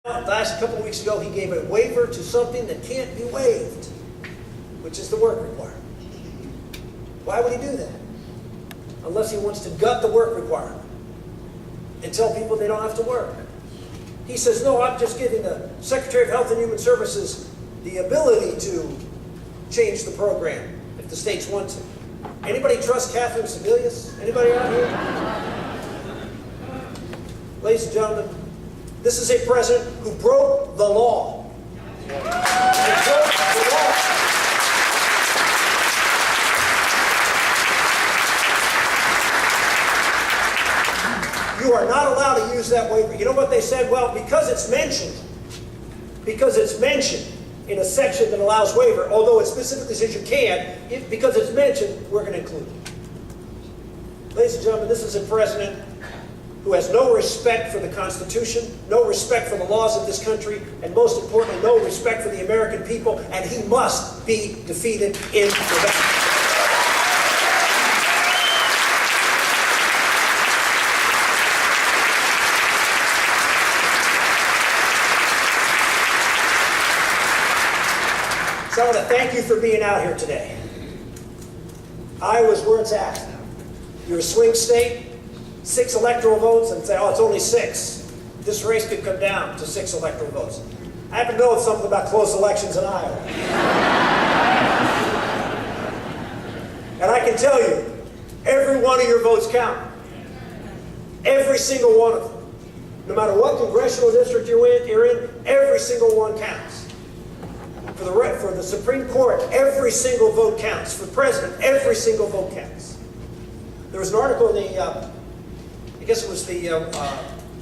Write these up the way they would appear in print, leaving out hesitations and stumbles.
Last couple of weeks ago, he gave a waiver to something that can't be waived, which is the work requirement. Why would he do that? Unless he wants to gut the work requirement and tell people they don't have to work. He says, no, I'm just giving the Secretary of Health and Human Services the ability to change the program if the states want to. Anybody trust Catherine Sebelius? Anybody out here? Ladies and gentlemen, this is a president who broke the law. He broke the law. You are not allowed to use that waiver. You know what they said? Well, because it's mentioned in a section that allows waiver, although it specifically says you can, because it's mentioned, we're going to include it. Ladies and gentlemen, this is a president who has no respect for the Constitution, no respect for the laws of this country, and most importantly, no respect for the American people, and he must be defeated in November. So I want to thank you for being out here today. Iowa's where it's at. You're a swing state, 6 electoral votes, and say, oh, it's only 6. This race could come down to 6 electoral votes. I happen to know something about close elections in Iowa. And I can tell you, every one of your votes count. Every single one of them. No matter what congressional district you're in, every single one counts. For the Supreme Court, every single vote counts. For president, every single vote counts. There was an article in the, I guess it was the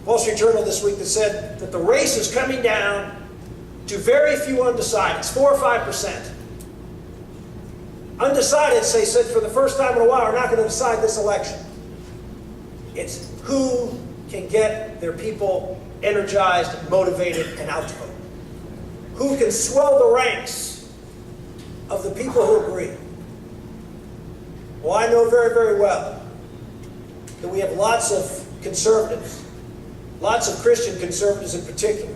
Wall Street Journal this week that said that the race is coming down to very few undecideds, 4 or 5%. Undecideds, they said, for the first time in a while, are not going to decide this election. It's who can get their people energized, motivated, and out to vote. Who can swell the ranks of the people who agree. Well, I know very, very well that we have lots of conservatives, lots of Christian conservatives in particular,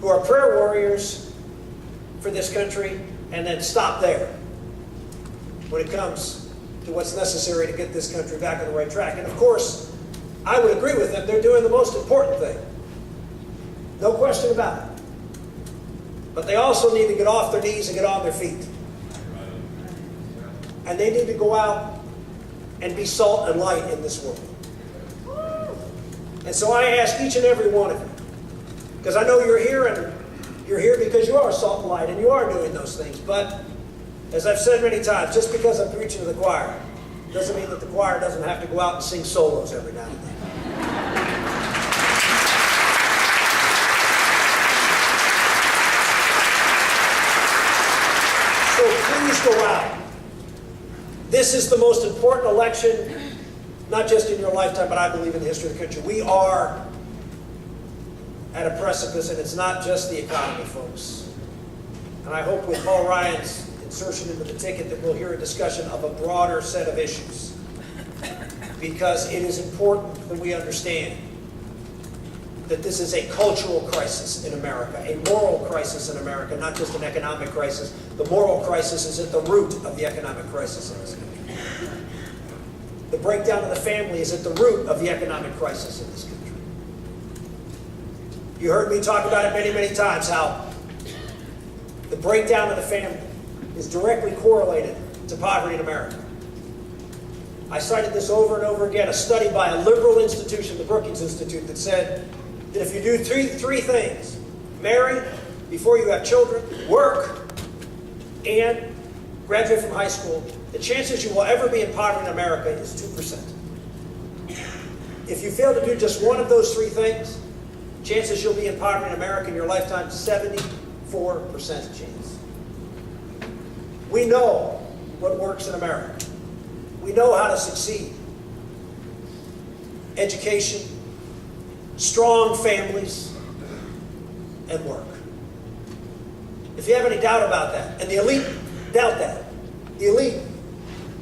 who are prayer warriors for this country and then stop there when it comes to what's necessary to get this country back on the right track. And of course, I would agree with them. They're doing the most important thing. No question about it. But they also need to get off their knees and get on their feet. And they need to go out and be salt and light in this world. And so I ask each and every one of you, because I know you're here, and you're here because you are salt and light, and you are doing those things. But as I've said many times, just because I'm preaching to the choir doesn't mean that the choir doesn't have to go out and sing solos every now and then. So please go out. This is the most important election, not just in your lifetime, but I believe in the history of the country. We are at a precipice, and it's not just the economy, folks. And I hope with Paul Ryan's insertion into the ticket that we'll hear a discussion of a broader set of issues. Because it is important that we understand that this is a cultural crisis in America, a moral crisis in America, not just an economic crisis. The moral crisis is at the root of the economic crisis in this country. The breakdown of the family is at the root of the economic crisis in this country. You heard me talk about it many, many times, how the breakdown of the family is directly correlated to poverty in America. I cited this over and over again, a study by a liberal institution, the Brookings Institute, that said that if you do three things, marry before you have children, work, and graduate from high school, the chances you will ever be in poverty in America is 2%. If you fail to do just one of those 3 things, chances you'll be in poverty in America in your lifetime, 74% chance. We know what works in America. We know how to succeed. Education, strong families, and work. If you have any doubt about that, and the elite doubt that, the elite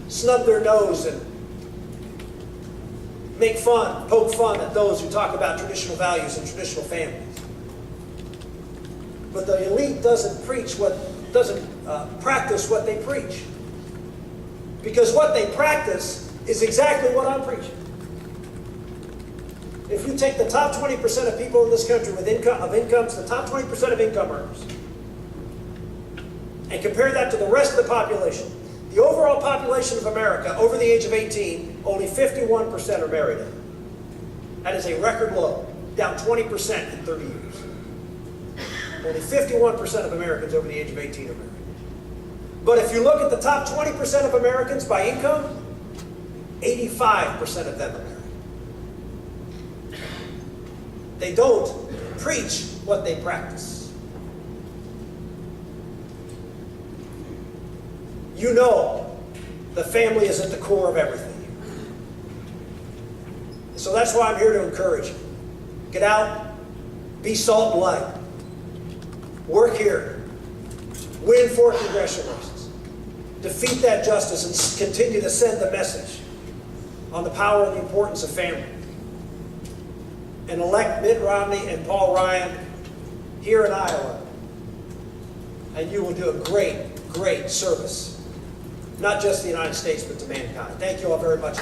snub their nose and make fun, poke fun at those who talk about traditional values and traditional families. But the elite doesn't practice what they preach. Because what they practice is exactly what I'm preaching. If you take the top 20% of people in this country with incomes, the top 20% of income earners, and compare that to the rest of the population, the overall population of America over the age of 18, only 51% are married. That is a record low, down 20% in 30 years. Only 51% of Americans over the age of 18 are married. But if you look at the top 20% of Americans by income, 85% of them are married. They don't preach what they practice. You know the family is at the core of everything. So that's why I'm here to encourage you. Get out, be salt and light. Work here. Win 4 congressional races. Defeat that justice and continue to send the message on the power and the importance of family. And elect Mitt Romney and Paul Ryan here in Iowa. And you will do a great, great service. Not just to the United States, but to mankind. Thank you all very much.